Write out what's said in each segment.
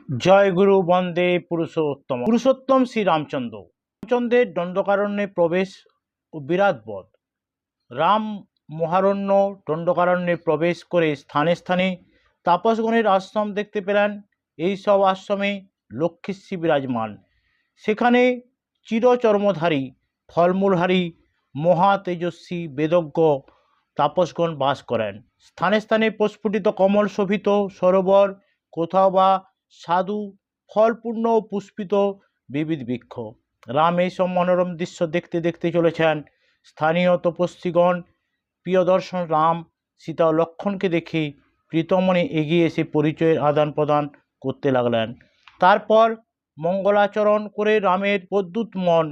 জয় গুরু বন্দে পুরুষোত্তম। পুরুষোত্তম শ্রী রামচন্দ্র। রামচন্দ্রের দণ্ডকারণ্যে প্রবেশ ও বিরাট বধ। রাম মহারণ্য দণ্ডকারণ্যে প্রবেশ করে স্থানে স্থানে তাপসগণের আশ্রম দেখতে পেলেন। এই সব আশ্রমে লক্ষ্মীশ্রী বিরাজমান। সেখানে চিরচর্মধারী ফলমূলহারী মহা তেজস্বী বেদজ্ঞ তাপসগণ বাস করেন। স্থানে স্থানে প্রস্ফুটিত কমল শোভিত সরোবর, কোথাও বা সাধু ফলপূর্ণ ও পুষ্পিত বিবিধ বৃক্ষ। রাম এইসব মনোরম দৃশ্য দেখতে দেখতে চলেছেন। স্থানীয় তপস্বীগণ প্রিয়দর্শন রাম সীতা ও লক্ষ্মণকে দেখে প্রীতমনে এগিয়ে এসে পরিচয়ের আদান প্রদান করতে লাগলেন। তারপর মঙ্গলাচরণ করে রামের প্রদ্যুৎ মন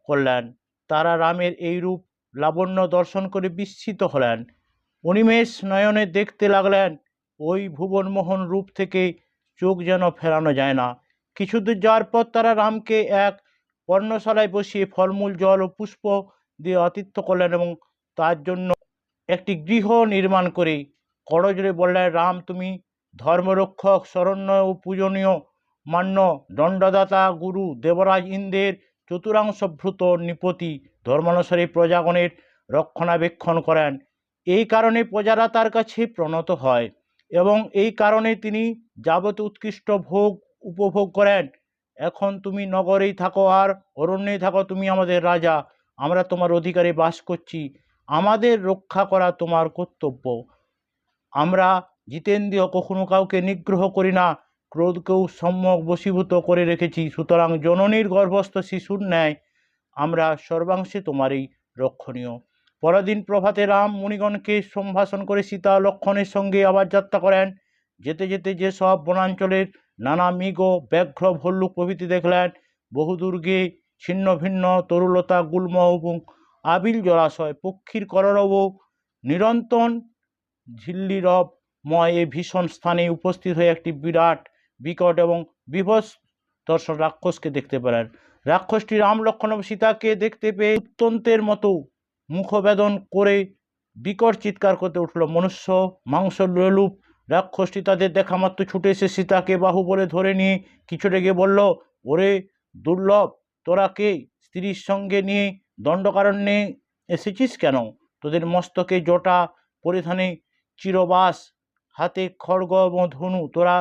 করলেন। তারা রামের এই রূপ লাবণ্য দর্শন করে বিস্মিত হলেন। অনিমেষ নয়নে দেখতে লাগলেন। ওই ভুবনমোহন রূপ থেকে চোখ যেন ফেরানো যায় না। কিছুদূর যাওয়ার পর তারা রামকে এক পর্ণশালায় বসিয়ে ফলমূল জল ও পুষ্প দিয়ে আতিথ্য করলেন এবং তার জন্য একটি গৃহ নির্মাণ করে করজোড়ে বললেন, রাম তুমি ধর্মরক্ষক, শরণ্য ও পূজনীয়, মান্য দণ্ডদাতা গুরু দেবরাজ ইন্দ্রের চতুরাংশভূত নৃপতি, ধর্মানুসারী প্রজাগণের রক্ষণাবেক্ষণ করেন। এই কারণে প্রজারা তার কাছে প্রণত হয় এবং এই কারণে তিনি যাবতীয় উৎকৃষ্ট ভোগ উপভোগ করেন। এখন তুমি নগরেই থাকো আর অরণ্যেই থাকো, তুমি আমাদের রাজা, আমরা তোমার অধিকারে বাস করছি, আমাদের রক্ষা করা তোমার কর্তব্য। আমরা জিতেন্দ্রিয়, কখনো কাউকে নিগ্রহ করি না, ক্রোধকেও সম্যক বশীভূত করে রেখেছি। সুতরাং জননীর গর্ভস্থ শিশুর ন্যায় আমরা সর্বাংশে তোমারই রক্ষণীয়। পরদিন প্রভাতে রাম মুনিগণকে সম্ভাষণ করে সীতা লক্ষ্মণের সঙ্গে আবার যাত্রা করেন। যেতে যেতে যে সব বনাঞ্চলের নানা মৃগ, ব্যাঘ্র, ভল্লুক প্রভৃতি দেখলেন, বহুদূর গিয়ে ছিন্ন ভিন্ন তরুলতা, গুল্ম এবং আবিল জলাশয়, পক্ষীর কলরব, নিরন্তন ঝিল্লিরবময় এই ভীষণ স্থানে উপস্থিত হয়ে একটি বিরাট বিকট এবং বিভৎস দর্শন রাক্ষসকে দেখতে পেলেন। রাক্ষসটি রাম, লক্ষ্মণ এবং সীতাকে দেখতে পেয়ে উত্তন্তের মতো মুখবেদন করে বিকট চিৎকার করতে উঠল। মনুষ্য মাংস লোলুপ রাক্ষসটি তাদের দেখা মাত্র ছুটে এসে সীতাকে বাহু বলে ধরে নিয়ে কিছুটা গিয়ে বলল, ওরে দুর্লভ, তোরা কে? স্ত্রীর সঙ্গে নিয়ে দণ্ডকারণ্যে এসেছিস কেন? তোদের মস্তকে জটা, পরিধানে চিরবাস, হাতে খড়গ এবং ধনু, তোরা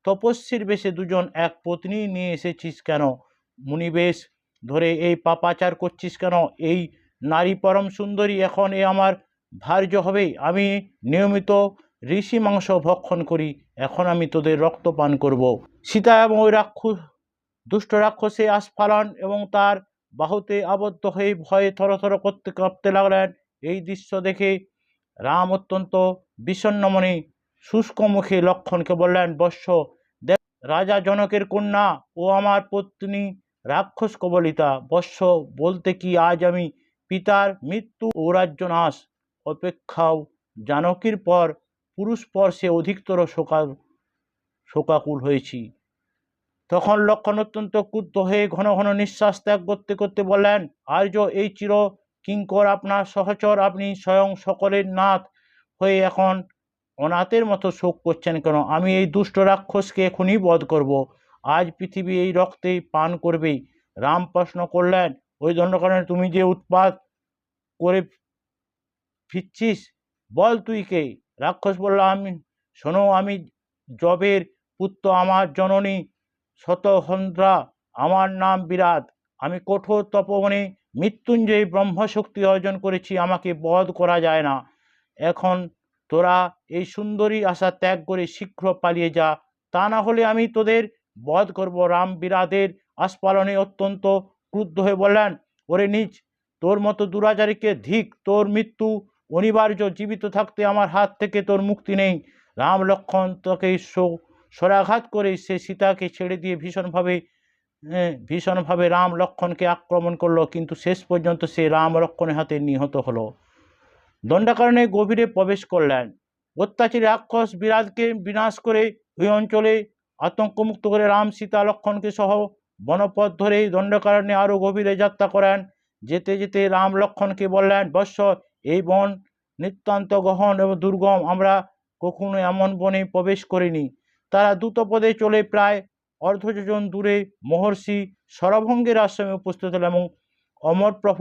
তপস্বীর বেশে দুজন এক পত্নী নিয়ে এসেছিস কেন? মুনিবেশ ধরে এই পাপাচার করছিস কেন? এই নারী পরম সুন্দরী, এখন এ আমার ভার্য হবে। আমি নিয়মিত ঋষি মাংস ভক্ষণ করি, এখন আমি তোদের রক্ত পান করব। সীতা এবং ওই দুষ্ট রাক্ষসে আস্ফালন এবং তার বাহুতে আবদ্ধ হয়ে ভয়ে থরথর করতে কাঁপতে লাগলেন। এই দৃশ্য দেখে রাম অত্যন্ত বিষণ্ণ মনে শুষ্ক মুখে লক্ষ্মণকে বললেন, বৎস, দেখ রাজা জনকের কন্যা ও আমার পত্নী রাক্ষস কবলিতা। বৎস, বলতে কি আজ আমি পিতার মৃত্যু ও রাজ্যনাশ অপেক্ষাও জানকীর পর পুরুষ স্পর্শে অধিকতর শোকাকুল হয়েছি। তখন লক্ষ্মণ অত্যন্ত ক্রুদ্ধ হয়ে ঘন ঘন নিঃশ্বাস ত্যাগ করতে করতে বললেন, আর্য, এই চির কিঙ্কর আপনার সহচর, আপনি স্বয়ং সকলের নাথ হয়ে এখন অনাথের মতো শোক করছেন কেন? আমি এই দুষ্ট রাক্ষসকে এখনই বধ করব, আজ পৃথিবী এই রক্তেই পান করবে। রাম প্রশ্ন করলেন, ওই দণ্ডকারণ্যে তুমি যে উৎপাত করে ফিরছিস, বল তুই কে? রাক্ষস বলল, আমি শোনো, আমি জবের পুত্র, আমার জননী শতহন্দ্রা, আমার নাম বিরাট, আমি কঠোর তপবনে মৃত্যুঞ্জয়ী ব্রহ্মশক্তি অর্জন করেছি, আমাকে বধ করা যায় না। এখন তোরা এই সুন্দরী আশা ত্যাগ করে শীঘ্র পালিয়ে যা, তা না হলে আমি তোদের বধ করব। রাম বিরাটের আস্ফালনে অত্যন্ত ক্রুদ্ধ হয়ে বললেন, ওরে নীচ, তোর মতো দুরাচারীকে ধিক, তোর মৃত্যু অনিবার্য, জীবিত থাকতে আমার হাত থেকে তোর মুক্তি নেই। রাম লক্ষ্মণ তাকে শরাঘাত করে সে সীতাকে ছেড়ে দিয়ে ভীষণভাবে রাম লক্ষ্মণকে আক্রমণ করলো, কিন্তু শেষ পর্যন্ত সে রাম লক্ষ্মণের হাতে নিহত হলো। দণ্ডকারণ্যে গভীরে প্রবেশ করলেন। অত্যাচারী রাক্ষস বিরাটকে বিনাশ করে ওই অঞ্চলে আতঙ্কমুক্ত করে রাম সীতা লক্ষ্মণকে সহ বনপথ ধরে দণ্ডকারণ্যে আরো গভীরে যাত্রা করেন। যেতে যেতে রাম লক্ষ্মণকে বললেন, বৎস, এই বন নিতান্ত গহন এবং দুর্গম, আমরা কখনো এমন বনে প্রবেশ করিনি। তারা দ্রুতপদে চলে প্রায় অর্ধযোজন দূরে মহর্ষি শরভঙ্গের আশ্রমে উপস্থিত হলেন এবং অমরপ্রভ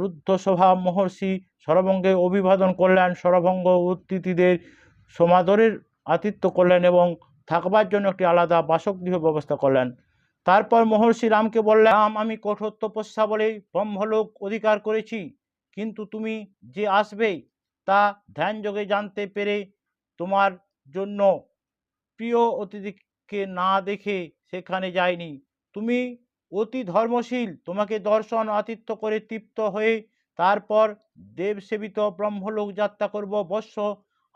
রুদ্ধসভা মহর্ষি শরভঙ্গে অভিবাদন করলেন। শরভঙ্গ অতিথিদের সমাদরের আতিথ্য করলেন এবং থাকবার জন্য একটি আলাদা বাসগৃহ ব্যবস্থা করলেন। তারপর মহর্ষি রামকে বললেন, রাম, আমি কঠোর তপস্যা বলে ব্রহ্মলোক অধিকার করেছি, কিন্তু তুমি যে আসবে তা ধ্যানযোগে জানতে পেরে তোমার জন্য প্রিয় অতিথিকে না দেখে সেখানে যায়নি। তুমি অতি ধর্মশীল, তোমাকে দর্শন আতিথ্য করে তৃপ্ত হয়ে তারপর দেবসেবিত ব্রহ্মলোক যাত্রা করব। বৎস,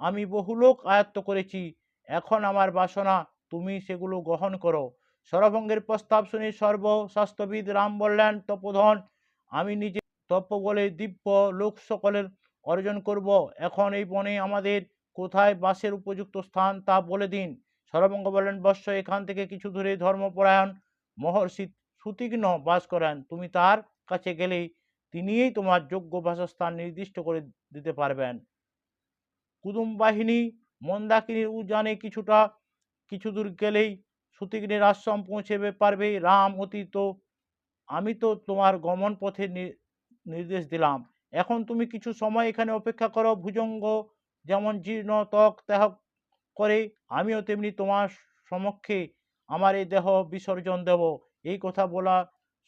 আমি বহুলোক আয়ত্ত করেছি, এখন আমার বাসনা, তুমি সেগুলো গ্রহণ করো। শরভঙ্গের প্রস্তাব শুনে সর্বশাস্ত্রবিদ রাম বললেন, তপোধন, আমি নিজে তপ বলে দিব্য লোক সকলের অর্জন করব। এখন এই বনে আমাদের কোথায় বাসের উপযুক্ত স্থান তা বলে দিন। শরভঙ্গ বললেন, বৎস, এখান থেকে কিছু দূরে ধর্মপরায়ণ মহর্ষি সুতীক্ষ্ণ বাস করেন। তুমি তার কাছে গেলেই তিনিই তোমার যোগ্য বাসস্থান নির্দিষ্ট করে দিতে পারবেন। কুদুম বাহিনী মন্দাকিনীর উজানে কিছু দূর গেলেই সুতীক্ষ্ণের আশ্রম পৌঁছবে পারবে। রাম, অতীত আমি তো তোমার গমন পথে নির্দেশ দিলাম, এখন তুমি কিছু সময় এখানে অপেক্ষা করো। ভুজঙ্গ যেমন জীর্ণ ত্বক ত্যাগ করে, আমিও তেমনি তোমার সমক্ষে আমার এই দেহ বিসর্জন দেব। এই কথা বলা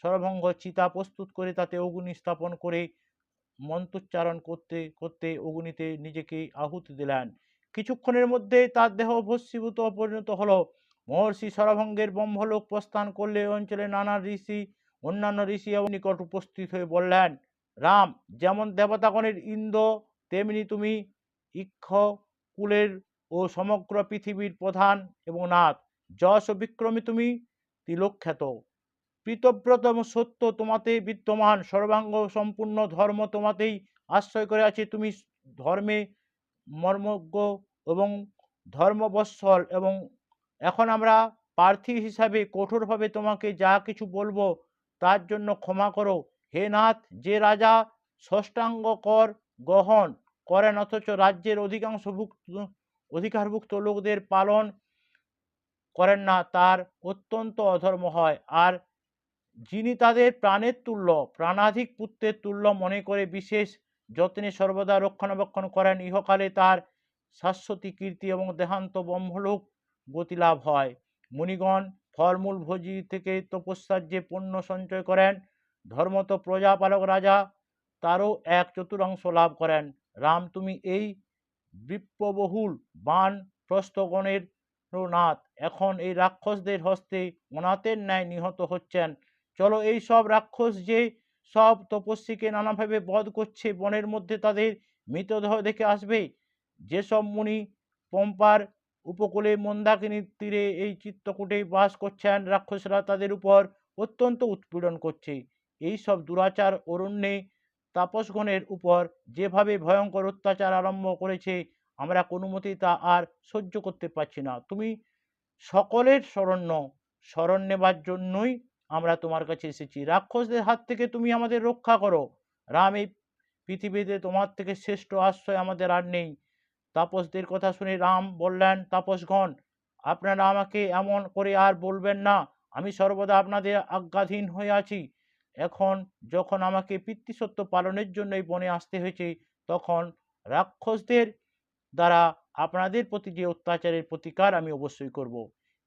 শরভঙ্গ চিতা প্রস্তুত করে তাতে অগ্নি স্থাপন করে মন্ত্রোচ্চারণ করতে করতে অগ্নিতে নিজেকে আহুতি দিলেন। কিছুক্ষণের মধ্যে তার দেহ ভস্মীভূত পরিণত হলো। মহর্ষি শরভঙ্গের ব্রহ্মলোক প্রস্থান করলে অঞ্চলে অন্যান্য ঋষি এবং নিকট উপস্থিত হয়ে বললেন, রাম, যেমন দেবতাগণের ইন্দ্র, তেমনি তুমি ইক্ষ্বাকুলের ও সমগ্র পৃথিবীর প্রধান এবং নাথ। যশ ও বিক্রমে তুমি তিলোখ্যাত। পীতব্রত এবং সত্য তোমাতে বিদ্যমান। সর্বাঙ্গ সম্পূর্ণ ধর্ম তোমাতেই আশ্রয় করে আছে। তুমি ধর্মে মর্মজ্ঞ এবং ধর্মবৎসল। এবং এখন আমরা প্রার্থী হিসাবে কঠোরভাবে তোমাকে যা কিছু বলবো তার জন্য ক্ষমা করো। হে নাথ, যে রাজা ষষ্ঠাঙ্গ কর গ্রহণ করেন অথচ রাজ্যের অধিকারভুক্ত লোকদের পালন করেন না, তার অত্যন্ত অধর্ম হয়। আর যিনি তাদের প্রাণের তুল্য, প্রাণাধিক পুত্রের তুল্য মনে করে বিশেষ যত্নে সর্বদা রক্ষণাবেক্ষণ করেন, ইহকালে তার শাশ্বতী কীর্তি এবং দেহান্ত ব্রহ্মলোক গতিলাভ হয়। মুনিগণ ফলমূল ভোজি থেকে তপস্যার যে পুণ্য সঞ্চয় করেন, ধর্মত প্রজাপালক রাজা তারও এক চতুর্থাংশ লাভ করেন। রাম, তুমি এই বিপ্রবহুল বান প্রস্থগণের নাথ এখন এই রাক্ষসদের হস্তে অনাথের ন্যায় নিহত হচ্ছেন। চলো, এই সব রাক্ষস যে সব তপস্বীকে নানাভাবে বধ করছে, বনের মধ্যে তাদের মৃতদেহ দেখে আসবে। যেসব মুনি পম্পার উপকূলে মন্দাকিনীর তীরে এই চিত্রকূটে বাস করছেন, রাক্ষসরা তাদের উপর অত্যন্ত উৎপীড়ন করছে। এই সব দুরাচার অরণ্যে তাপসগণের উপর যেভাবে ভয়ঙ্কর অত্যাচার আরম্ভ করেছে, আমরা কোনো মতেই তা আর সহ্য করতে পারছি না। তুমি সকলের শরণ নেবার জন্যই আমরা তোমার কাছে এসেছি। রাক্ষসদের হাত থেকে তুমি আমাদের রক্ষা করো। রাম, এই পৃথিবীতে তোমার থেকে শ্রেষ্ঠ আশ্রয় আমাদের আর নেই। তাপসদের কথা শুনে রাম বললেন, তাপসগণ, আপনারা আমাকে এমন করে আর বলবেন না। আমি সর্বদা আপনাদের আজ্ঞাধীন হয়ে আছি। এখন যখন আমাকে পিতৃসত্য পালনের জন্য এই বনে আসতে হয়েছে, তখন রাক্ষসদের দ্বারা আপনাদের প্রতি যে অত্যাচারের প্রতিকার আমি অবশ্যই করব।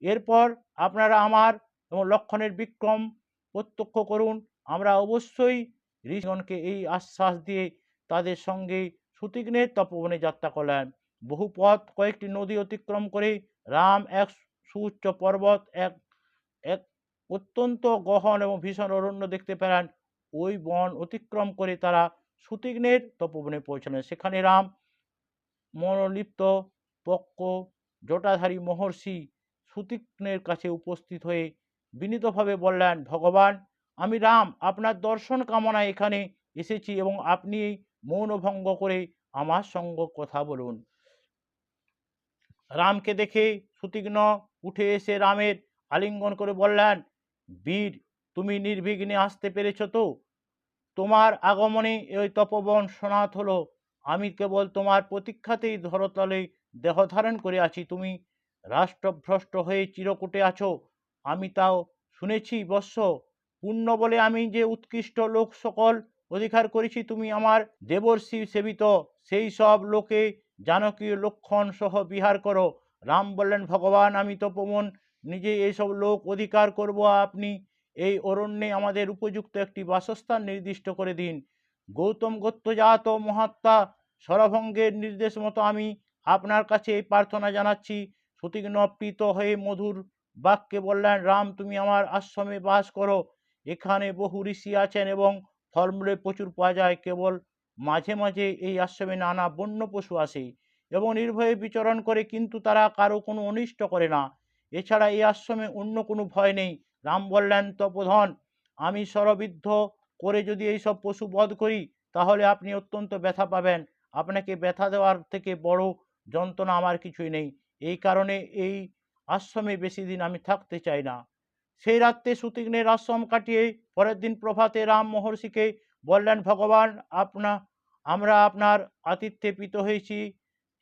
এরপর আপনারা আমার এবং লক্ষণের বিক্রম প্রত্যক্ষ করুন। আমরা অবশ্যই ঋষিগণকে এই আশ্বাস দিয়ে তাদের সঙ্গে সুতীক্ষ্ণের তপবনে যাত্রা করলেন। বহু পথ কয়েকটি নদী অতিক্রম করে রাম এক সুউচ্চ পর্বত, এক এক অত্যন্ত গহন এবং ভীষণ অরণ্য দেখতে পেলেন। ওই বন অতিক্রম করে তারা সুতীক্ষ্ণের তপবনে পৌঁছলেন। সেখানে রাম মনোলিপ্ত পক্ষ জটাধারী মহর্ষি সুতীক্ষ্ণের কাছে উপস্থিত হয়ে বিনীতভাবে বললেন, ভগবান, আমি রাম আপনার দর্শন কামনায় এখানে এসেছি এবং আপনি মৌনভঙ্গ করে আমার সঙ্গে কথা বলুন। রামকে দেখে সুতীক্ষ্ণ উঠে এসে রামের আলিঙ্গন করে বললেন, বীর, তুমি নির্বিঘ্নে আসতে পেরেছ তো? তোমার আগমনে এই তপবন সনাত হলো। আমি কেবল তোমার প্রতীক্ষাতেই ধরতলে দেহ ধারণ করে আছি। তুমি রাষ্ট্রভ্রষ্ট হয়ে চিরকুটে আছো। আমি তাও শুনেছি বৎস। পুণ্য বলে আমি যে উৎকৃষ্ট লোক সকল অধিকার করেছি, তুমি আমার দেবর্ষি সেবিত সেই সব লোকে জানকী লক্ষণ সহ বিহার করো। রাম বললেন, ভগবান আমি তপোবন নিজে এইসব লোক অধিকার করব, আপনি এই অরণ্যে আমাদের উপযুক্ত একটি বাসস্থান নির্দিষ্ট করে দিন। গৌতম গোত্রজাত মহাত্মা সরভঙ্গের নির্দেশ মতো আমি আপনার কাছে এই প্রার্থনা জানাচ্ছি। সুতীক্ষ্ণ প্রীত হয়ে মধুর বাক্যে বললেন, রাম তুমি আমার আশ্রমে বাস করো। এখানে বহু ঋষি আছেন এবং ফলমূলে প্রচুর পাওয়া যায়। কেবল মাঝে মাঝে এই আশ্রমে নানা বন্য পশু আসে এবং নির্ভয়ে বিচরণ করে, কিন্তু তারা কারো কোনো অনিষ্ট করে না। এছাড়া এই আশ্রমে অন্য কোনো ভয় নেই। রাম বললেন, তপোধন আমি শরবিদ্ধ করে যদি এইসব পশু বধ করি তাহলে আপনি অত্যন্ত ব্যথা পাবেন। আপনাকে ব্যথা দেওয়ার থেকে বড় যন্ত্রণা আমার কিছুই নেই। এই কারণে এই আশ্রমে বেশি দিন আমি থাকতে চাই না। সেই রাত্রে সুতীক্ষ্ণের আশ্রম কাটিয়ে পরের দিন প্রভাতে রাম মহর্ষিকে বললেন, ভগবান আমরা আপনার আতিথ্যে প্রীত হয়েছি,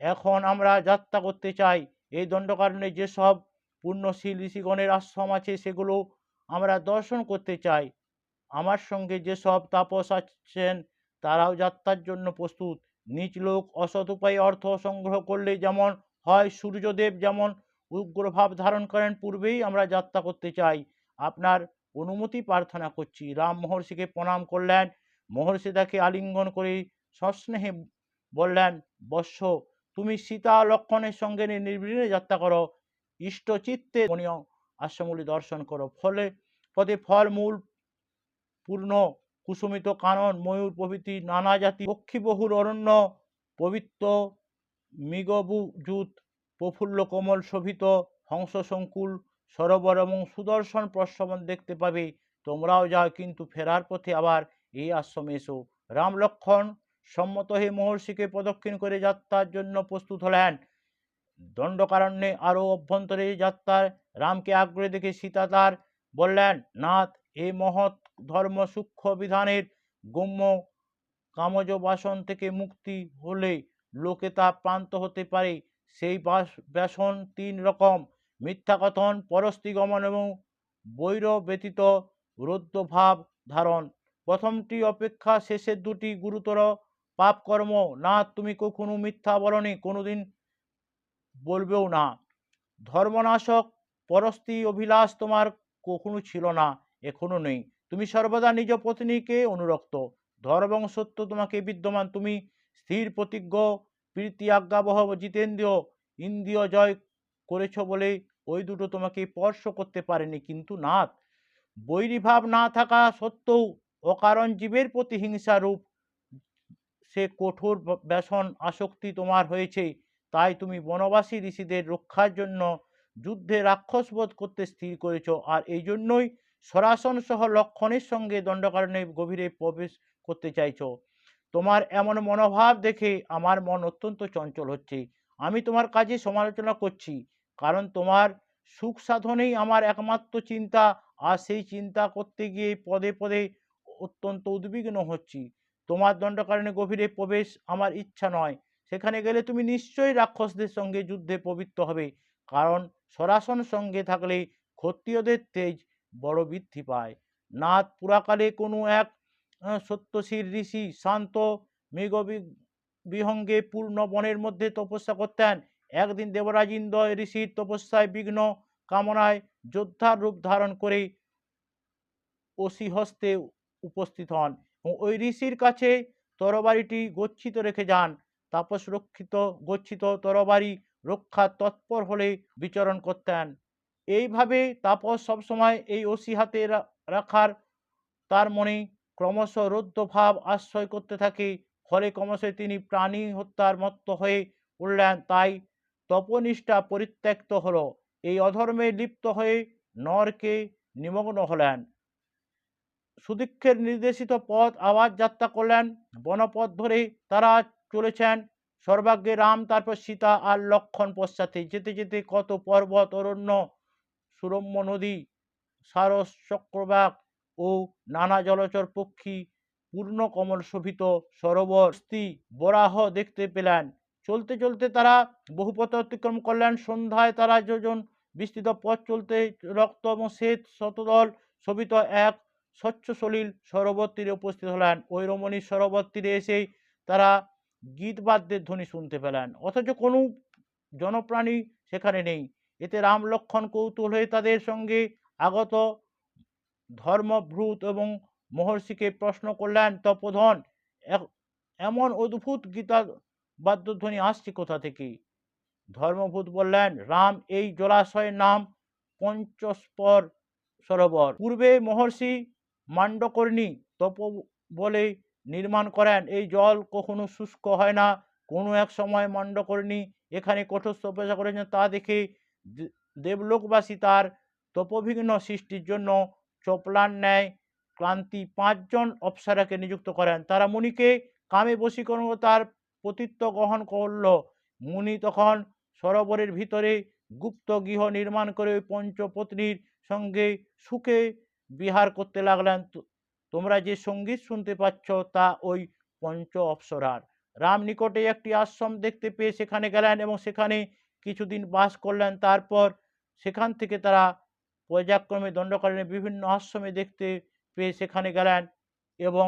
এখন আমরা যাত্রা করতে চাই। এই দণ্ডকারণ্যে যেসব পুণ্যশীল ঋষিগণের আশ্রম আছে সেগুলো আমরা দর্শন করতে চাই। আমার সঙ্গে যেসব তাপস আছেন তারাও যাত্রার জন্য প্রস্তুত। নিজ লোক অসৎ উপায়ে অর্থ সংগ্রহ করলে যেমন হয়, সূর্যদেব যেমন উগ্রভাব ধারণ করেন, পূর্বেই আমরা যাত্রা করতে চাই। আপনার অনুমতি প্রার্থনা করছি। রাম মহর্ষিকে প্রণাম করলেন। মহর্ষি তাকে আলিঙ্গন করে সস্নেহে বললেন, বৎস তুমি সীতা লক্ষণের সঙ্গে নির্বিঘ্নে যাত্রা করো। ইষ্টচিত্তে মনীয় আশ্রমগুলি দর্শন করো। পদে ফল মূল পূর্ণ কুসুমিত কানন ময়ূর প্রভৃতি নানা জাতি পক্ষীবহুল অরণ্য, পবিত্র মৃগজুত প্রফুল্ল কোমল শোভিত হংস সংকুল সরোবর এবং সুদর্শন প্রশ্রবণ দেখতে পাবে। তোমরাও যাও, কিন্তু ফেরার পথে আবার এই আশ্রমে এসো। রাম লক্ষণ সম্মত হয়ে মহর্ষিকে প্রদক্ষিণ করে যাত্রার জন্য প্রস্তুত হলেন। দণ্ডকারণ্যে আরো অভ্যন্তরে যাত্রার রামকে আগ্রহে দেখে সীতা তার বললেন, নাথ এই মহৎ ধর্ম সূক্ষ্ম বিধানের গম্য কামজ বাসন থেকে মুক্তি হলে লোকে তা প্রান্ত হতে পারে। সেই বাসন তিন রকম: মিথ্যা কথন, পরস্ত্রীগমন এবং বৈর ব্যতীত রৌদ্র ভাব ধারণ। প্রথমটি অপেক্ষা শেষের দুটি গুরুতর পাপ কর্ম। না তুমি কখনো মিথ্যা বলনি, কোনোদিন বলবেও না। ধর্মনাশক পরস্ত্রী অভিলাষ তোমার কখনো ছিল না, এখনো নেই। তুমি সর্বদা নিজ পত্নীকে অনুরক্ত। ধর্ম এবং সত্য তোমাকে বিদ্যমান। তুমি স্থির প্রতিজ্ঞ, প্রীতি আজ্ঞাবহ, জিতেন্দ্রিয়, ইন্দ্রিয় জয় করেছ বলে ওই দুটো তোমাকে স্পর্শ করতে পারেনি। কিন্তু নাথ, বৈরীভাব না থাকা সত্ত্বেও অকারণ জীবের প্রতি হিংসা রূপ সে কঠোর ব্যসন আসক্তি তোমার হয়েছে। তাই তুমি বনবাসী ঋষিদের রক্ষার জন্য যুদ্ধে রাক্ষস বধ করতে স্থির করেছ, আর এই জন্যই সরাসন সহ লক্ষণের সঙ্গে দণ্ডকারণ্যে গভীরে প্রবেশ করতে চাইছ। তোমার এমন মনোভাব দেখে আমার মন অত্যন্ত চঞ্চল হচ্ছে। আমি তোমার কাজে সমালোচনা করছি, কারণ তোমার সুখ সাধনেই আমার একমাত্র চিন্তা, আর সেই চিন্তা করতে গিয়ে পদে পদে অত্যন্ত উদ্বিগ্ন হচ্ছি। তোমার দণ্ডকারণ্যে গভীরে প্রবেশ আমার ইচ্ছা নয়। সেখানে গেলে তুমি নিশ্চয়ই রাক্ষসদের সঙ্গে যুদ্ধে প্রবৃত্ত হবে, কারণ সরাসন সঙ্গে থাকলে ক্ষত্রিয়দের তেজ বড় বৃদ্ধি পায়। নাথ, পুরাকালে কোনো এক সত্যশীল ঋষি শান্ত মৃগ বিহঙ্গে পূর্ণ বনের মধ্যে তপস্যা করতেন। একদিন দেবরাজ ইন্দ্র ঋষির তপস্যায় বিঘ্ন কামনায় যোদ্ধার রূপ ধারণ করে অসি হস্তে উপস্থিত হন এবং ওই ঋষির কাছে তরবারিটি গচ্ছিত রেখে যান। তাপস রক্ষিত গচ্ছিত তরবারি রক্ষা তৎপর হলে বিচরণ করতেন। এইভাবে তাপস সবসময় এই অসি হাতে রাখার তার মনে ক্রমশ রৌদ্রভাব আশ্রয় করতে থাকে। ফলে ক্রমশ তিনি প্রাণী হত্যার মত্ত হয়ে উঠলেন। তাই তপনিষ্ঠা পরিত্যক্ত হলো। এই অধর্মে লিপ্ত হয়ে নরকে নিমগ্ন হলেন। সুদীক্ষের নির্দেশিত পথ আবার যাত্রা করলেন। বনপথ ধরে তারা চলেছেন। সর্বাগ্রে রাম, তারপর সীতা আর লক্ষণ পশ্চাতে। যেতে যেতে কত পর্বত, অরণ্য, সুরম্য নদী, সারস চক্রবাক ও নানা জলচর পক্ষী, পূর্ণ কমল শোভিত সরোবর, বরাহ দেখতে পেলেন। চলতে চলতে তারা বহু পথ অতিক্রম করলেন। সন্ধ্যায় তারা যোজন বিস্তৃত পথ চলতে রক্ত এবং শ্বেত শতদল শোভিত এক স্বচ্ছ সলিল সরোবর তীরে উপস্থিত হলেন। ওই রমণীর সরোবর তীরে এসেই তারা গীতবাদ্যের ধ্বনি শুনতে পেলেন, অথচ কোনো জনপ্রাণী সেখানে নেই। এতে রাম লক্ষ্মণ কৌতূহল হয়ে তাদের সঙ্গে আগত ধর্মভূত এবং মহর্ষিকে প্রশ্ন করলেন, তপোধন, এমন অদ্ভুত গীতা বাদ্যধ্বনি আসছে কোথা থেকে? ধর্মভূত বললেন, রাম এই জলাশয়ের নাম পঞ্চস্পর সরোবর। পূর্বে মহর্ষি মান্ডকর্ণী তপ বলে নির্মাণ করেন। এই জল কখনো শুষ্ক হয় না। কোনো এক সময় মান্ডকর্ণী এখানে কঠোর তপস্যা করেছেন, তা দেখে দেবলোকবাসী তার তপোভিঘ্ন সৃষ্টির জন্য চপলার ন্যায় ক্লান্তি 5 জন অপ্সরাকে নিযুক্ত করেন। তারা মুনিকে কামে বশীকরণ করে তার পতিত্ব গ্রহণ করল। মুনি তখন সরোবরের ভিতরে গুপ্ত গৃহ নির্মাণ করে ওই পঞ্চপত্নীর সঙ্গে সুখে বিহার করতে লাগলেন। তোমরা যে সঙ্গীত শুনতে পাচ্ছ তা ওই পঞ্চ অপ্সরার। রাম নিকটে একটি আশ্রম দেখতে পেয়ে সেখানে গেলেন এবং সেখানে কিছুদিন বাস করলেন। তারপর সেখান থেকে তারা পর্যায়ক্রমে দণ্ডকারণ্যে বিভিন্ন আশ্রমে দেখতে পেয়ে সেখানে গেলেন এবং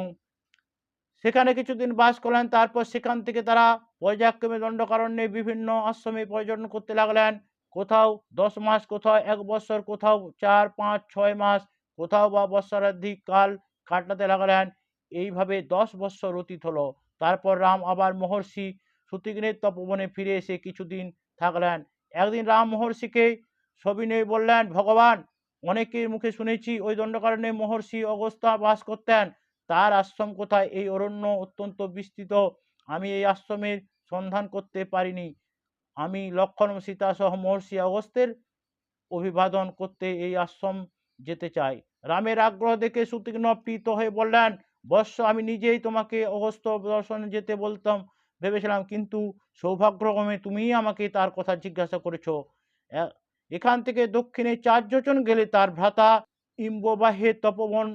সেখানে কিছুদিন বাস করলেন। তারপর সেখান থেকে তারা পর্যায়ক্রমে দণ্ডকারণ্যে বিভিন্ন আশ্রমে পর্যটন করতে লাগলেন। কোথাও 10 মাস, কোথাও 1 বৎসর, কোথাও 4, 5, 6 মাস, কোথাও বা বৎসরাধিক কাল কাটাতে লাগলেন। এইভাবে 10 বৎসর অতীত হলো। তারপর রাম আবার মহর্ষি সুতীঘ্নের তপোবনে ফিরে এসে কিছুদিন থাকলেন। একদিন রাম মহর্ষিকে সবিনয়ে বললেন, ভগবান, অনেকের মুখে শুনেছি ওই দণ্ডকারণ্যে মহর্ষি অগস্ত্যা বাস করতেন। তার আশ্রম কোথায়? এই অরণ্য অত্যন্ত বিস্তৃত। আমি এই আশ্রমের সন্ধান করতে পারিনি। আমি লক্ষ্মণ ও সীতা সহ মহর্ষি অগস্ত্যের অভিবাদন করতে এই আশ্রম যেতে চাই। রামের আগ্রহ দেখে সুতীঘ্ন প্রীত হয়ে বললেন, বৎস, আমি নিজেই তোমাকে অগস্ত্য দর্শনে যেতে বলতাম ভেবেছিলাম, কিন্তু সৌভাগ্যক্রমে তুমিই আমাকে তার কথা জিজ্ঞাসা করেছ। এখান থেকে দক্ষিণে 4 যোজন গেলে তার ভ্রাতা ইম্ববাহের তপবন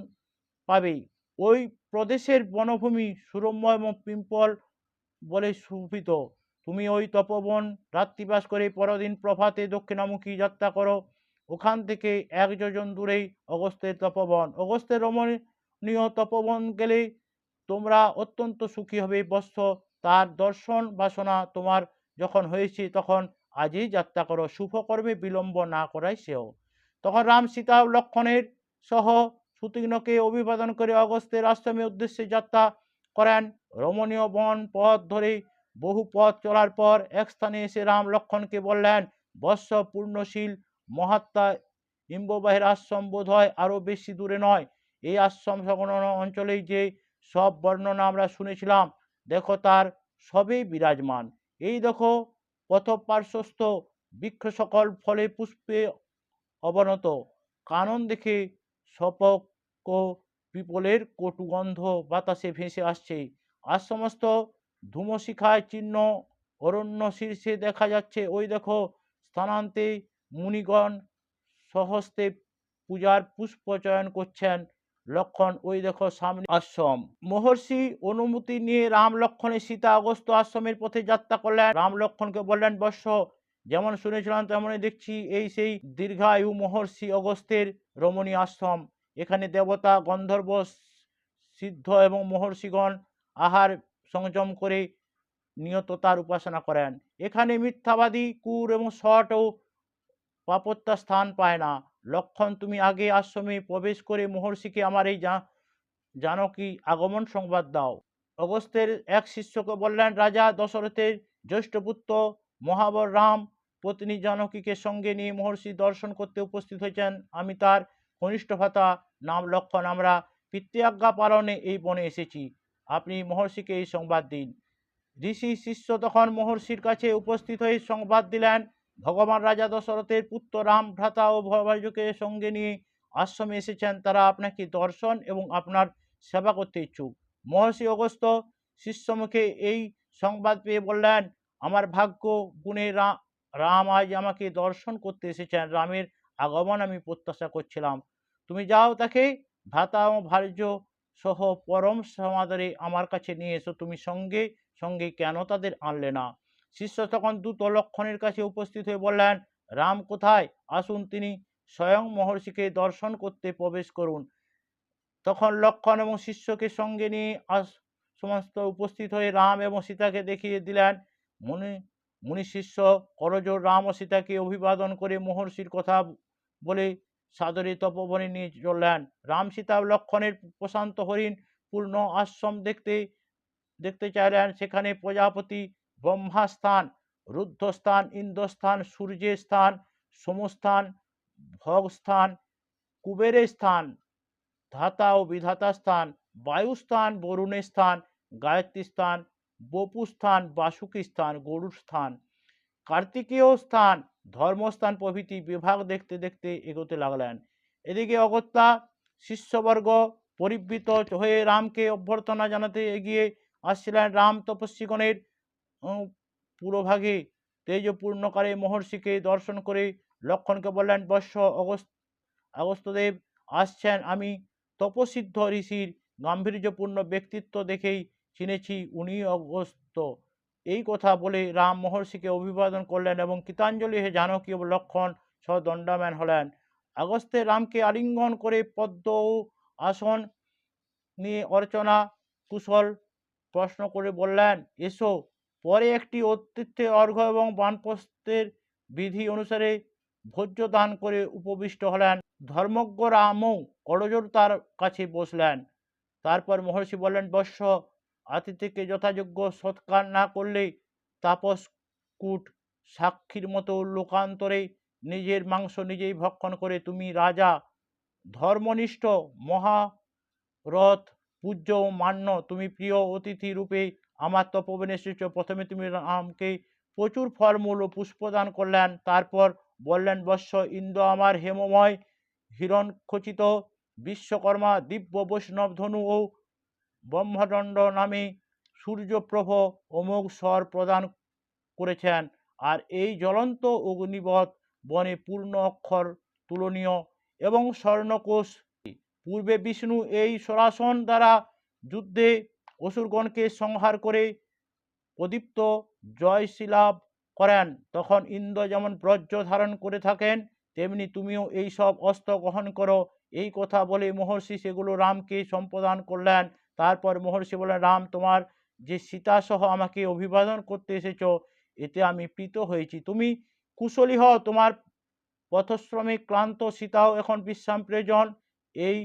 পাবে। ওই প্রদেশের বনভূমি সুরম্য এবং পিম্পল বলে শোভিত। তুমি ওই তপবন রাত্রিবাস করে পরদিন প্রভাতে দক্ষিণামুখী যাত্রা করো। ওখান থেকে 1 যোজন দূরেই অগস্ত্যের তপবন। অগস্ত্যের রমণীয় তপবন গেলে তোমরা অত্যন্ত সুখী হবে বৎস। তার দর্শন বাসনা তোমার যখন হয়েছে তখন আজই যাত্রা করো, শুভকর্মে বিলম্ব না করাই শ্রেয়। তখন রাম সীতা ও লক্ষ্মণের সহ সুতীঘ্নকে অভিবাদন করে অগস্ত্যের আশ্রমের উদ্দেশ্যে যাত্রা করেন। রমণীয় বন পথ ধরে বহু পথ চলার পর এক স্থানে এসে রাম লক্ষ্মণকে বললেন, বৎস, পূর্ণশীল মহাত্মা ইম্ববাহের আশ্রম বোধ হয় আরো বেশি দূরে নয়। এই আশ্রম সংলগ্ন অঞ্চলেই যে সব বর্ণনা আমরা শুনেছিলাম, দেখো তার সবই বিরাজমান। এই দেখো পথপার্শ্বস্থ বৃক্ষ সকল ফলে পুষ্পে অবনত, কানন দেখে সপক ও পিপলের কটু গন্ধ বাতাসে ভেসে আসছে। আর সমস্ত ধূমশিখায় চিহ্ন অরণ্য শীর্ষে দেখা যাচ্ছে। ওই দেখো স্থানান্তে মুনিগণ সহস্তে পূজার পুষ্প চয়ন করছেন। লক্ষ্মণ, ওই দেখো সামনে আশ্রম। মহর্ষি অনুমতি নিয়ে রাম লক্ষ্মণের সীতা অগস্ত্য আশ্রমের পথে যাত্রা করলেন। রাম লক্ষ্মণকে বললেন, বৎস, যেমন শুনেছিলাম তেমনই দেখছি এই সেই দীর্ঘায়ু মহর্ষি অগস্ত্যের রমণী আশ্রম। এখানে দেবতা, গন্ধর্ব, সিদ্ধ এবং মহর্ষিগণ আহার সংযম করে নিয়ত তার উপাসনা করেন। এখানে মিথ্যাবাদী, কুর এবং শট ও পাপত্যা স্থান পায় না। লক্ষ্মণ, তুমি আগে আশ্রমে প্রবেশ করে মহর্ষিকে আমার এই জানকী আগমন সংবাদ দাও। অগস্ত্যের এক শিষ্যকে বললেন, রাজা দশরথের জ্যেষ্ঠ পুত্র মহাবর রাম পত্নী জানকীকে সঙ্গে নিয়ে মহর্ষি দর্শন করতে উপস্থিত হয়েছেন। আমি তার কনিষ্ঠ ভ্রাতা, নাম লক্ষ্মণ। আমরা পিতৃআজ্ঞা পালনে এই বনে এসেছি। আপনি মহর্ষিকে এই সংবাদ দিন। ঋষি শিষ্য তখন মহর্ষির কাছে উপস্থিত হয়ে সংবাদ দিলেন, ভগবান রাজা দশরথের পুত্র রাম ভ্রাতা ও ভয়ভাজকে সঙ্গে নিয়ে আশ্রমে এসেছেন। তারা আপনাকে দর্শন এবং আপনার সেবা করতে ইচ্ছুক। মহর্ষি অগস্ত্য শিষ্যমুখে এই সংবাদ পেয়ে বললেন, আমার ভাগ্য গুণে রাম আজ আমাকে দর্শন করতে এসেছেন। রামের আগমন আমি প্রত্যাশা করছিলাম। তুমি যাও, তাকে ভ্রাতা ও ভার্য সহ পরম সমাদরে আমার কাছে নিয়ে এসো। তুমি সঙ্গে সঙ্গে কেন তাদের আনলে না? শিষ্য তখন দ্রুত লক্ষ্মণের কাছে উপস্থিত হয়ে বললেন, রাম কোথায়? আসুন তিনি স্বয়ং মহর্ষিকে দর্শন করতে প্রবেশ করুন। তখন লক্ষ্মণ এবং শিষ্যকে সঙ্গে নিয়ে সমস্ত উপস্থিত হয়ে রাম এবং সীতাকে দেখিয়ে দিলেন। মুনি মুনি শিষ্য করজোড় রাম ও সীতাকে অভিবাদন করে মহর্ষির কথা বলে সাদরে তপবনে নিয়ে চললেন। রাম সীতা লক্ষ্মণের প্রশান্ত হরিণ পূর্ণ আশ্রম দেখতে চাইলেন। সেখানে প্রজাপতি ব্রহ্মাস্থান, রুদ্রস্থান, ইন্দ্রস্থান, সূর্যের স্থান, সোমস্থান, ভগস্থান, কুবেরের স্থান, ধাতা ও বিধাতা স্থান, বায়ুস্থান, বরুণের স্থান, গায়ত্রী স্থান, বপু স্থান, বাসুকী স্থান, গরুর স্থান, কার্তিকেয় স্থান, ধর্মস্থান প্রভৃতি বিভাগ দেখতে দেখতে এগোতে লাগলেন। এদিকে অগত্যা শিষ্যবর্গ পরিবৃত হয়ে রামকে অভ্যর্থনা জানাতে এগিয়ে আসছিলেন। রাম তপস্বীগণের পুরোভাগে তেজপূর্ণকারে মহর্ষিকে দর্শন করে লক্ষ্মণকে বললেন, বৎস অগস্ত্যদেব আসছেন। আমি তপসিদ্ধ ঋষির গাম্ভীর্যপূর্ণ ব্যক্তিত্ব দেখেই চিনেছি উনি অগস্ত্য। এই কথা বলে রাম মহর্ষিকে অভিবাদন করলেন এবং কৃতাঞ্জলি হে জানকী ও লক্ষ্মণ সহ দণ্ডায়মান হলেন। অগস্ত্যের রামকে আলিঙ্গন করে পদ্ম ও আসন নিয়ে অর্চনা কুশল প্রশ্ন করে বললেন, এসো। পরে একটি অতিথ্যে অর্ঘ্য এবং বানপ্রস্থের বিধি অনুসারে ভোজ্য দান করে উপবিষ্ট হলেন। ধর্মজ্ঞ রামও করজোড় তার কাছে বসলেন। তারপর মহর্ষি বললেন, বৎস, অতিথিকে যথাযোগ্য সৎকার না করলে তাপস কূট সাক্ষীর মতো লোকান্তরে নিজের মাংস নিজেই ভক্ষণ করে তুমি রাজা, ধর্মনিষ্ঠ, মহারথ, পূজ্য ও মান্য, তুমি প্রিয় অতিথি রূপে আমার তপবনে এসেছ। প্রথমে তুমি রামকে প্রচুর ফলমূল ও পুষ্পদান করলেন। তারপর বললেন, বৎস, ইন্দ্র আমার হেমময় হিরণখচিত বিশ্বকর্মা দিব্য বৈষ্ণব ধনু ও ব্রহ্মদণ্ড নামে সূর্যপ্রভ অমোঘ স্বর প্রদান করেছেন। আর এই জ্বলন্ত অগ্নিবৎ বনে পূর্ণ অক্ষর তুলনীয় এবং স্বর্ণকোষ। পূর্বে বিষ্ণু এই সরাসন দ্বারা যুদ্ধে অসুরগণকে সংহার করে প্রদীপ্ত জয়শীলাভ করেন। তখন ইন্দ্র যেমন বজ্র ধারণ করে থাকেন, তেমনি তুমিও এই সব অস্ত্র গ্রহণ করো। এই কথা বলে মহর্ষি সেগুলো রামকে সম্প্রদান করলেন। তারপর মহর্ষি বললেন, রাম, তোমার যে সীতা সহ আমাকে অভিবাদন করতে এসেছ, এতে আমি প্রীত হয়েছি। তুমি কুশলী হও। তোমার পথশ্রমে ক্লান্ত সীতাও এখন বিশ্রাম প্রয়োজন। এই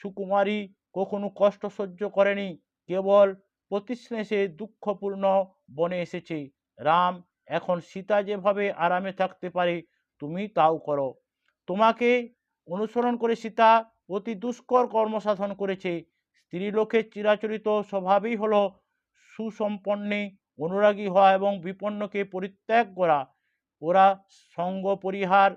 সুকুমারী কখনো কষ্ট সহ্য করেনি, কেবল প্রতিস্নেষে দুঃখপূর্ণ বনে এসেছে। রাম, এখন সীতা যেভাবে আরামে থাকতে পারে তুমি তাও করো। তোমাকে অনুসরণ করে সীতা অতি দুষ্কর কর্মসাধন করেছে। স্ত্রীলোকের চিরাচরিত স্বভাবই হলো সুসম্পন্নে অনুরাগী হওয়া এবং বিপন্নকে পরিত্যাগ করা। ওরা সঙ্গ পরিহার,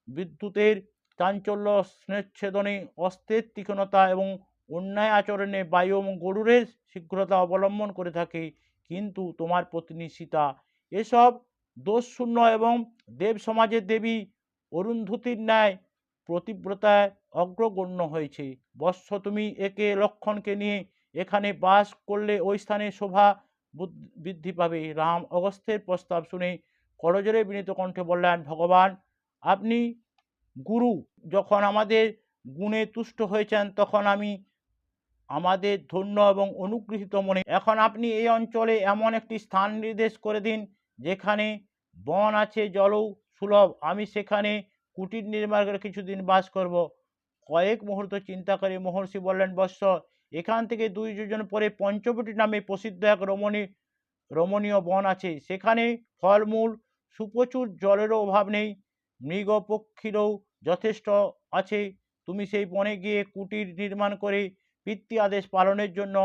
বিদ্যুতের চাঞ্চল্য, স্নেচ্ছেদনে অস্ত্রের তীক্ষ্ণতা এবং অন্যায় আচরণে বায়ু এবং গরুরের শীঘ্রতা অবলম্বন করে থাকে। কিন্তু তোমার পত্নী সীতা এসব দোষশূন্য এবং দেব সমাজের দেবী অরুন্ধতির ন্যায় প্রতিব্রতায় অগ্রগণ্য হয়েছে। বৎস, তুমি একে লক্ষ্মণকে নিয়ে এখানে বাস করলে ওই স্থানে শোভা বৃদ্ধি পাবে। রাম অগস্ত্যের প্রস্তাব শুনে করজোড়ে বিনীত কণ্ঠে বললেন, ভগবান, আপনি গুরু, যখন আমাদের গুণে তুষ্ট হয়েছেন তখন আমি আমাদের ধন্য এবং অনুগৃহীত মনে। এখন আপনি এই অঞ্চলে এমন একটি স্থান নির্দেশ করে দিন যেখানে বন আছে, জলও সুলভ। আমি সেখানে কুটির নির্মাণ করে কিছুদিন বাস করব। কয়েক মুহূর্ত চিন্তা করে মহর্ষি বললেন, বৎস, এখান থেকে 2 যোজন পরে পঞ্চবটি নামে প্রসিদ্ধ এক রমণীয় বন আছে। সেখানে ফলমূল সুপ্রচুর, জলেরও অভাব নেই, মৃগ পক্ষীরও যথেষ্ট আছে। তুমি সেই বনে গিয়ে কুটির নির্মাণ করে পিতৃ আদেশ পালনের জন্য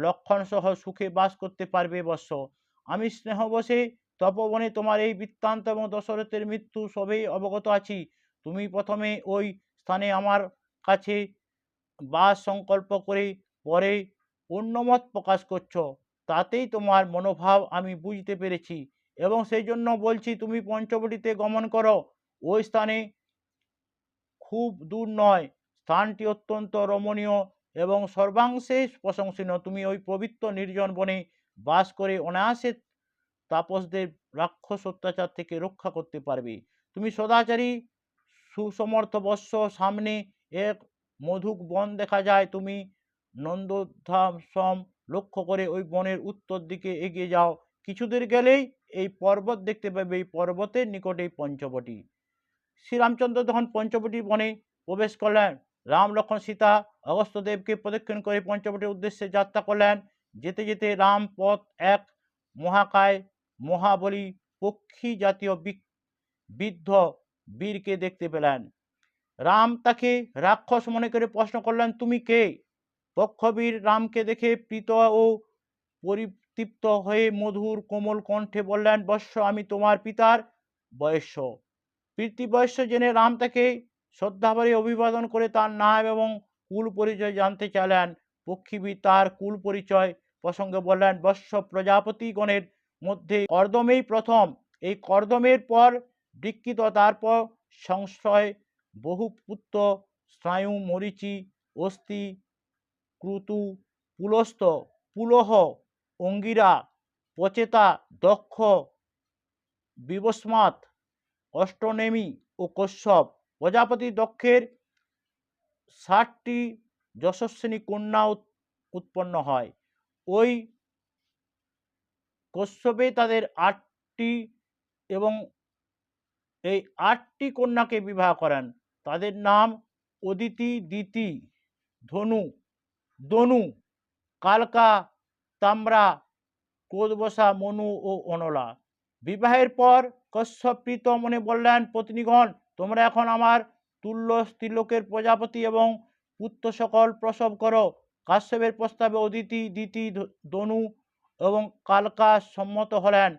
লক্ষ্মণ সহ সুখে বাস করতে পারবে। বৎস, আমি স্নেহবশে তপবনে তোমার এই বৃত্তান্ত এবং দশরথের মৃত্যু সবেই অবগত আছি। তুমি প্রথমে ওই স্থানে আমার কাছে বাস সংকল্প করে পরে অন্যমত প্রকাশ করছ, তাতেই তোমার মনোভাব আমি বুঝতে পেরেছি এবং সেই জন্য বলছি তুমি পঞ্চবটিতে গমন করো। ওই স্থানে খুব দূর নয়, স্থানটি অত্যন্ত রমণীয় এবং সর্বাংশে প্রশংসনীয়। তুমি ওই পবিত্র নির্জন বনে বাস করে অনায়াসে তাপসদের রাক্ষস অত্যাচার থেকে রক্ষা করতে পারবে। তুমি সদাচারী সুসমর্থ বৎস, সামনে এক মধুক বন দেখা যায়, তুমি নন্দোদ্যাম লক্ষ্য করে ওই বনের উত্তর দিকে এগিয়ে যাও। কিছুদূর গেলেই এই পর্বত দেখতে পাবে, এই পর্বতের নিকটেই পঞ্চবটী। শ্রীরামচন্দ্র তখন পঞ্চবটী বনে প্রবেশ করলেন। রাম লক্ষ্মণ সীতা অগস্ত্যদেবকে প্রদক্ষিণ করে পঞ্চবটির উদ্দেশ্যে যাত্রা করলেন। যেতে যেতে রাম পথ এক মহাকায় মহাবলী পক্ষী জাতীয় বৃদ্ধ বীরকে দেখতে পেলেন। রাম তাকে রাক্ষস মনে করে প্রশ্ন করলেন, তুমি কে? পক্ষবীর রামকে দেখে প্রীত ও পরিতৃপ্ত হয়ে মধুর কোমল কণ্ঠে বললেন, বৎস, আমি তোমার পিতার বয়স্য। পিতৃবয়স্য জেনে রাম তাকে শ্রদ্ধাভরে অভিবাদন করে তার নাম এবং কুল পরিচয় জানতে চাইলেন। পক্ষীবীর তার কুল পরিচয় প্রসঙ্গে বললেন, বৎস, প্রজাপতিগণের মধ্যে কর্দমেই প্রথম। এই কর্দমের পর বৃক্কিত, তারপর সংশয়, বহু পুত্র, স্নায়ু, মরীচি, অস্থি, ক্রুতু, পুলস্ত, পুলহ, অঙ্গিরা, পচেতা, দক্ষ, বিবস্মাত, অষ্টনেমি ও কশ্যপ। প্রজাপতি দক্ষের 60টি যশস্বিনী কন্যা উৎপন্ন হয়। ওই কশ্যপে তাদের 8টি এবং এই 8টি কন্যাকে বিবাহ করেন। তাদের নাম অদিতি, দিতি, ধনু, দনু, কালকা, তাম্রা, ক্রোধবসা, মনু ও অনলা। বিবাহের পর কশ্যপ প্রীত মনে বললেন, পত্নীগণ, তোমরা এখন আমার তুল্য স্ত্রীলোকের প্রজাপতি এবং পুত্র সকল প্রসব করো। কাশ্যপের প্রস্তাবে অদিতি, দিতি, দনু এবং কালকা সম্মত হলেন,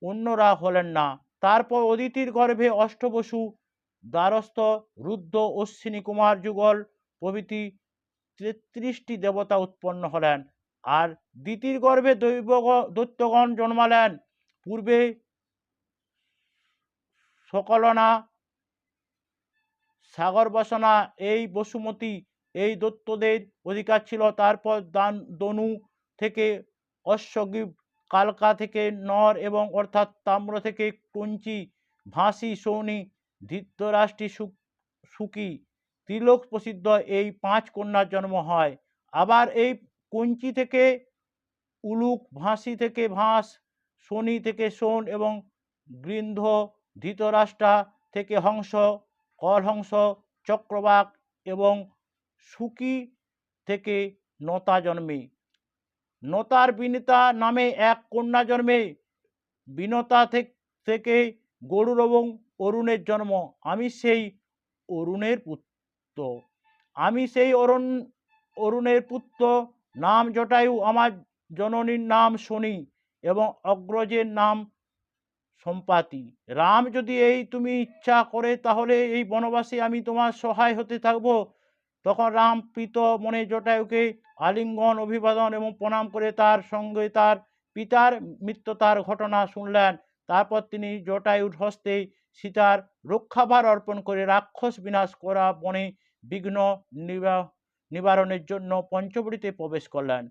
অন্যরা হলেন না। তারপর অদিতির গর্ভে অষ্টবসু, দ্বারস্থ, রুদ্র, অশ্বিনী কুমার যুগল প্রভৃতি 33টি দেবতা উৎপন্ন হলেন। আর দিতির গর্ভে দৈত্যগণ জন্মালেন। পূর্বে সকলনা, সাগর বসনা, এই বসুমতী, এই দৈত্যদের অধিকার ছিল। তারপর দনু থেকে অশ্বগ্রীব, কালকা থেকে নর এবং অর্থাৎ তাম্র থেকে কুঞ্চি, ভাসি, সৌনি, ধৃতরাষ্ট্রী, সুকি, ত্রিলোক প্রসিদ্ধ এই 5 কন্যার জন্ম হয়। আবার এই কুঞ্চি থেকে উলুক, ভাসি থেকে ভাস, শনি থেকে শোন এবং গৃন্ধ, ধৃতরাষ্ট্রা থেকে হংস, কলহংস, চক্রবাক এবং সুকি থেকে নতা জন্মে। নতার বিনিতা নামে এক কন্যা জন্মে। বিনতা থেকে গরুর এবং অরুণের জন্ম। আমি সেই অরুণের পুত্র। আমি সেই অরুণের পুত্র, নাম জটায়ু। আমার জননীর নাম শনি এবং অগ্রজের নাম সম্পাতি। রাম, যদি এই তুমি ইচ্ছা করে তাহলে এই বনবাসে আমি তোমার সহায় হতে থাকব। তখন রাম প্রীত মনে জটায়ুকে আলিঙ্গন, অভিবাদন এবং প্রণাম করে তার সঙ্গে তার পিতার মৃত্যুতার ঘটনা শুনলেন। তারপর তিনি জটায়ুর হস্তে সীতার রক্ষাভার অর্পণ করে রাক্ষস বিনাশ করা বনে বিঘ্ন নিবারণের জন্য পঞ্চবটিতে প্রবেশ করলেন।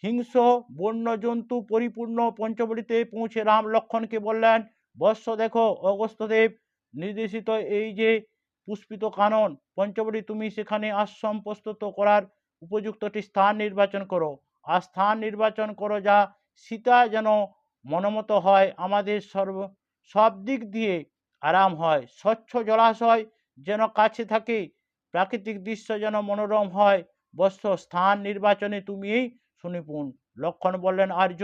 হিংস্র বন্যজন্তু পরিপূর্ণ পঞ্চবটিতে পৌঁছে রাম লক্ষ্মণকে বললেন, বৎস, দেখো, অগস্ত্যদেব নির্দেশিত এই যে পুষ্পিত কানন পঞ্চবটি, তুমি সেখানে আশ্রম প্রস্তুত করার উপযুক্ত একটি স্থান নির্বাচন করো। আর স্থান নির্বাচন করো যা সীতা যেন মনোমত হয়, আমাদের সব দিক দিয়ে আরাম হয়, স্বচ্ছ জলাশয় যেন কাছে থাকে, প্রাকৃতিক দৃশ্য যেন মনোরম হয়। বৎস, স্থান নির্বাচনে তুমিই সুনিপুণ। লক্ষ্মণ বললেন, আর্য,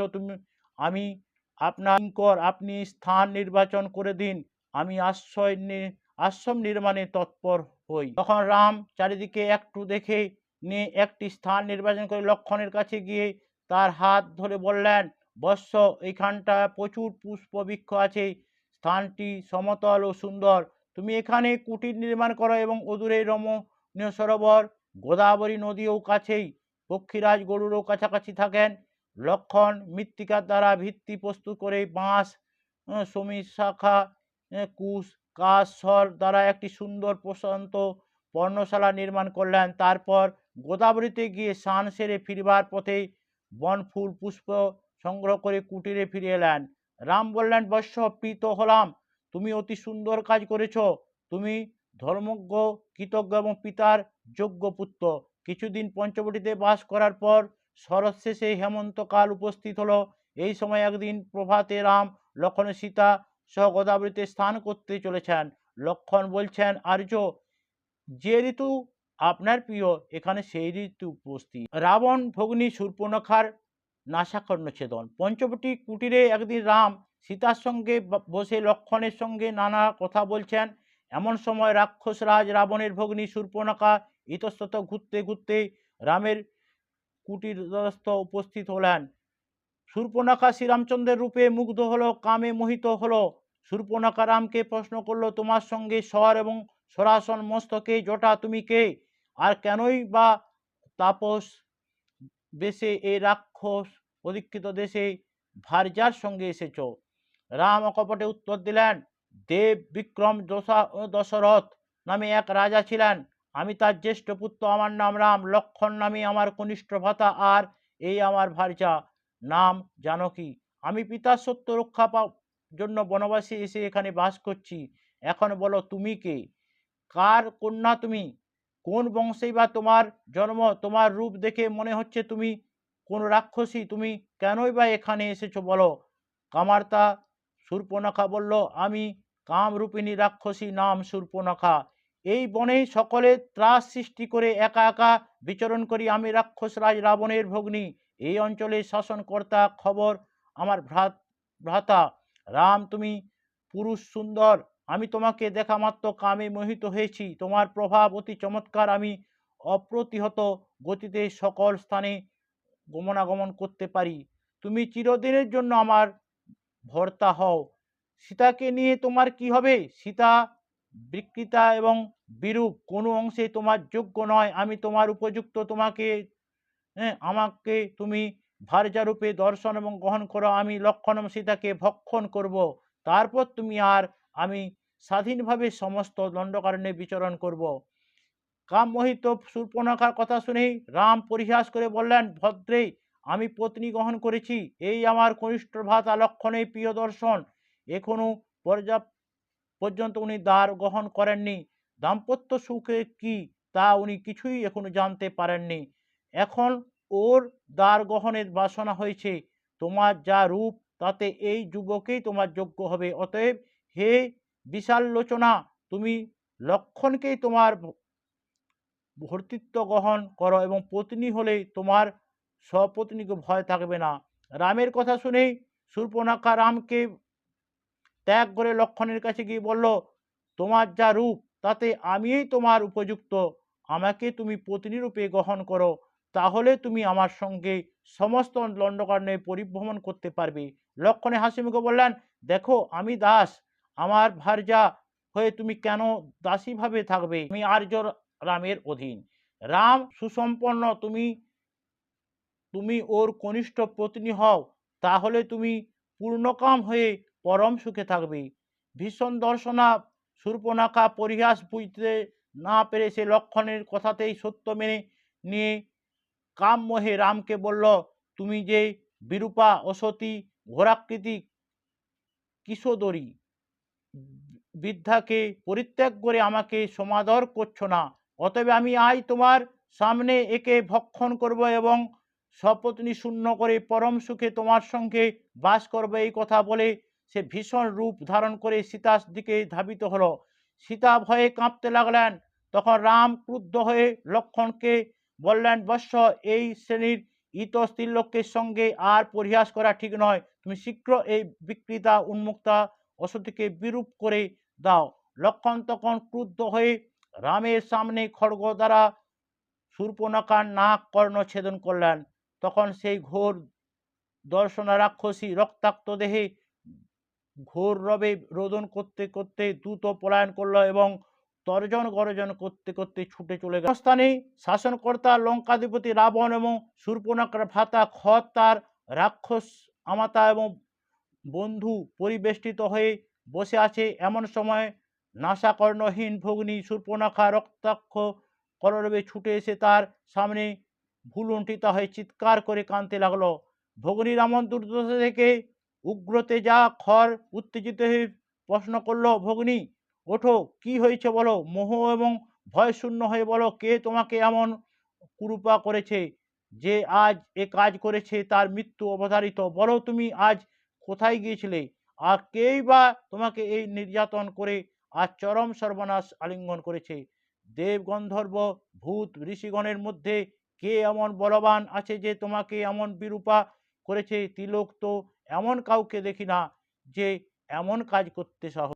আমি আপনার কিঙ্কর, আপনি স্থান নির্বাচন করে দিন, আমি আশ্রম নির্মাণে তৎপর হই। তখন রাম চারিদিকে একটু দেখে নিয়ে একটি স্থান নির্বাচন করে লক্ষ্মণের কাছে গিয়ে তার হাত ধরে বললেন, বৎস, এইখানটা প্রচুর পুষ্প বৃক্ষ আছে, স্থানটি সমতল ও সুন্দর। তুমি এখানে কুটির নির্মাণ করো এবং অদূরে রমণীয় সরোবর, গোদাবরী নদীও কাছেই, পক্ষীরাজ গরুরও কাছাকাছি থাকেন। লক্ষ্মণ মৃত্তিকার দ্বারা ভিত্তি প্রস্তুত করে বাঁশ, সমীশাখা, কুশ, কাশ, সর দ্বারা একটি সুন্দর প্রশান্ত পর্ণশালা নির্মাণ করলেন। তারপর গোদাবরীতে গিয়ে স্নান সেরে ফিরবার পথে বন ফুল পুষ্প সংগ্রহ করে কুটিরে ফিরে এলেন। রাম বললেন, বৎস, প্রীত হলাম তুমি অতি সুন্দর কাজ করেছ। তুমি ধর্মজ্ঞ, কৃতজ্ঞ এবং পিতার যোগ্য পুত্র। কিছুদিন পঞ্চবটিতে বাস করার পর শরৎ শেষে হেমন্তকাল উপস্থিত হলো। এই সময় একদিন প্রভাতে রাম, লক্ষ্মণ, সীতা সহ গোদাবরীতে স্নান করতে চলেছেন। লক্ষ্মণ বলছেন, আর্য, যে ঋতু আপনার প্রিয়, এখানে সেই ঋতু উপস্থিত। রাবণ ভগ্নী শূর্পণখার নাসাকর্ণ ছেদন। পঞ্চবটী কুটিরে একদিন রাম সীতার সঙ্গে বসে লক্ষ্মণের সঙ্গে নানা কথা বলছেন। এমন সময় রাক্ষসরাজ রাবণের ভগ্নী শূর্পণখা ইতস্তত ঘুরতে ঘুরতে রামের কুটিরস্থ উপস্থিত হলেন। শূর্পণখা শ্রীরামচন্দ্রের রূপে মুগ্ধ হলো, কামে মোহিত হলো। শূর্পণখা রামকে প্রশ্ন করলো, তোমার সঙ্গে স্বর এবং সরাসন মস্তকে জটা, তুমি কে? আর কেনই বা তাপস বেশে এই রাক্ষস অধিকৃত দেশে ভার্যার সঙ্গে এসেছ? রাম অকপটে উত্তর দিলেন, দেব বিক্রম দশরথ নামে এক রাজা ছিলেন। আমি তার জ্যেষ্ঠ পুত্র, আমার নাম রাম। লক্ষ্মণ নামে আমার কনিষ্ঠ ভ্রাতা, আর এই আমার ভার্যা নাম জানকী। আমি পিতার সত্য রক্ষা জন্য বনবাসী এসে এখানে বাস করছি। এখন বলো, তুমি কে? কার কন্যা তুমি? কোন বংশেই বা তোমার জন্ম? তোমার রূপ দেখে মনে হচ্ছে তুমি কোন রাক্ষসী। তুমি কেনই বা এখানে এসেছো বলো? কামার্তা শূর্পণখা বলল, আমি কামরূপিণী রাক্ষসী, নাম শূর্পণখা। এই বনে সকলে ত্রাস সৃষ্টি করে একা একা বিচরণ করি। আমি রাক্ষসরাজ রাবণের ভগ্নী, এই অঞ্চলের শাসনকর্তা। খবর আমার ভ্রাতা রাম, তুমি পুরুষ সুন্দর। আমি তোমাকে দেখা মাত্র কামে মোহিত হয়েছি। তোমার প্রভাব অতি চমৎকার। আমি অপ্রতিহত গতিতে সকল স্থানে গমনাগমন করতে পারি। তুমি চিরদিনের জন্য আমার ভর্তা হও। সীতাকে নিয়ে তোমার কি হবে? সীতা বিকৃতা এবং বিরূপ, কোনো অংশে তোমার যোগ্য নয়। আমি তোমার উপযুক্ত। আমাকে তুমি ভার্যারূপে দর্শন এবং গ্রহণ করো। আমি লক্ষ্মণ এবং সীতাকে ভক্ষণ করব। তারপর তুমি আর আমি স্বাধীনভাবে সমস্ত দণ্ডকারণ্যে বিচরণ করব। কামমোহিত শূর্পণখার কথা শুনেই রাম পরিহাস করে বললেন, ভদ্রে, আমি পত্নী গ্রহণ করেছি। এই আমার কনিষ্ঠ ভ্রাতা লক্ষ্মণের প্রিয় দর্শন। এখনো পর্যন্ত উনি দ্বার গ্রহণ করেননি। দাম্পত্য সুখে কি তা উনি কিছুই এখনো জানতে পারেননি। এখন ওর দ্বার গ্রহণের বাসনা হয়েছে। তোমার যা রূপ, তাতে এই যুবকেই তোমার যোগ্য হবে। অতএব হে বিশাল লোচনা, তুমি লক্ষ্মণকেই তোমার ভর্তৃত্ব গ্রহণ করো এবং পত্নী হলে তোমার স্বপত্নীকে ভয় থাকবে না। রামের কথা শুনেই শূর্পণখা রামকে ত্যাগ করে লক্ষ্মণের কাছে গিয়ে বলল, তোমার যা রূপ, তাতে আমিই তোমার উপযুক্ত। আমাকে তুমি পত্নী রূপে গ্রহণ করো, তাহলে তুমি আমার সঙ্গে সমস্ত দণ্ডকারণ্যে পরিভ্রমণ করতে পারবে। লক্ষ্মণে হাসি মুখে বললেন, দেখো, আমি দাস। আমার ভার্যা হয়ে তুমি কেন দাসী ভাবে থাকবে? আমি আর্য রামের অধীন। রাম সুসম্পন্ন। তুমি তুমি ওর কনিষ্ঠ পত্নী হও, তাহলে তুমি পূর্ণকাম হয়ে পরম সুখে থাকবে। ভীষণ দর্শনা শূর্পণখা পরিহাস বুঝতে না পেরে সে লক্ষ্মণের কথাতেই সত্য মেনে নিয়ে কামমোহে রামকে বলল, তুমি যে বিরূপা, অসতী, ঘোরাকৃতি কিশোরী বৃদ্ধাকে পরিত্যাগ করে আমাকে সমাদর করছো না। অতএব আমি আজ তোমার সামনে একে ভক্ষণ করব এবং সপত্নী শূন্য করে পরম সুখে তোমার সঙ্গে বাস করবে। এই কথা বলে সে ভীষণ রূপ ধারণ করে সীতার দিকে ধাবিত হলো। সীতা ভয়ে কাঁপতে লাগলেন। তখন রাম ক্রুদ্ধ হয়ে লক্ষ্মণকে বললেন, বৎস, এই শ্রেণীর ইত স্ত্রীলোকের সঙ্গে আর পরিহাস করা ঠিক নয়। তুমি শীঘ্র এই বিকৃতা উন্মুক্তা অসতীকে বিরূপ করে দাও। লক্ষ্মণ তখন ক্রুদ্ধ হয়ে রামের সামনে খড়গ দ্বারা শূর্পণখার নাক কর্ণ ছেদন করলেন। তখন সেই ঘোর দর্শনা রাক্ষসী রক্তাক্ত দেহে ঘোর রবে রোদন করতে করতে দ্রুত পলায়ন করলো এবং তর্জন গর্জন করতে করতে ছুটে চলে গেল। স্থানে শাসনকর্তা লঙ্কাধিপতি রাবণ এবং শূর্পণখার ভ্রাতা খর তার রাক্ষস আমাতা এবং বন্ধু পরিবেষ্টিত হয়ে বসে আছে। এমন সময় নাসাকর্ণহীন ভগ্নী শূর্পণখা রক্তাক্ষ কলরবে ছুটে এসে তার সামনে ভুলুণ্ঠিতা হয়ে চিৎকার করে কাঁদতে লাগলো। ভগ্নী রামন দুর্দশা থেকে উগ্রতে যা খর উত্তেজিত হয়ে প্রশ্ন করল, ভগিনী ওঠো, কি হয়েছে বলো, মোহ এবং ভয় শূন্য হয়ে বলো, কে তোমাকে এমন কুরূপা করেছে যে আজ এ কাজ করেছে, তার মৃত্যু অবধারিত, বলো তুমি আজ কোথায় গিয়েছিলে, আর কেই বা তোমাকে এই নির্যাতন করে আজ চরম সর্বনাশ আলিঙ্গন করেছে। দেব গন্ধর্ব ভূত ঋষিগণের মধ্যে কে এমন বলবান আছে যে তোমাকে এমন বিরূপা করেছে? তিলক তো এমন কাউকে দেখি না যে এমন কাজ করতে সাহস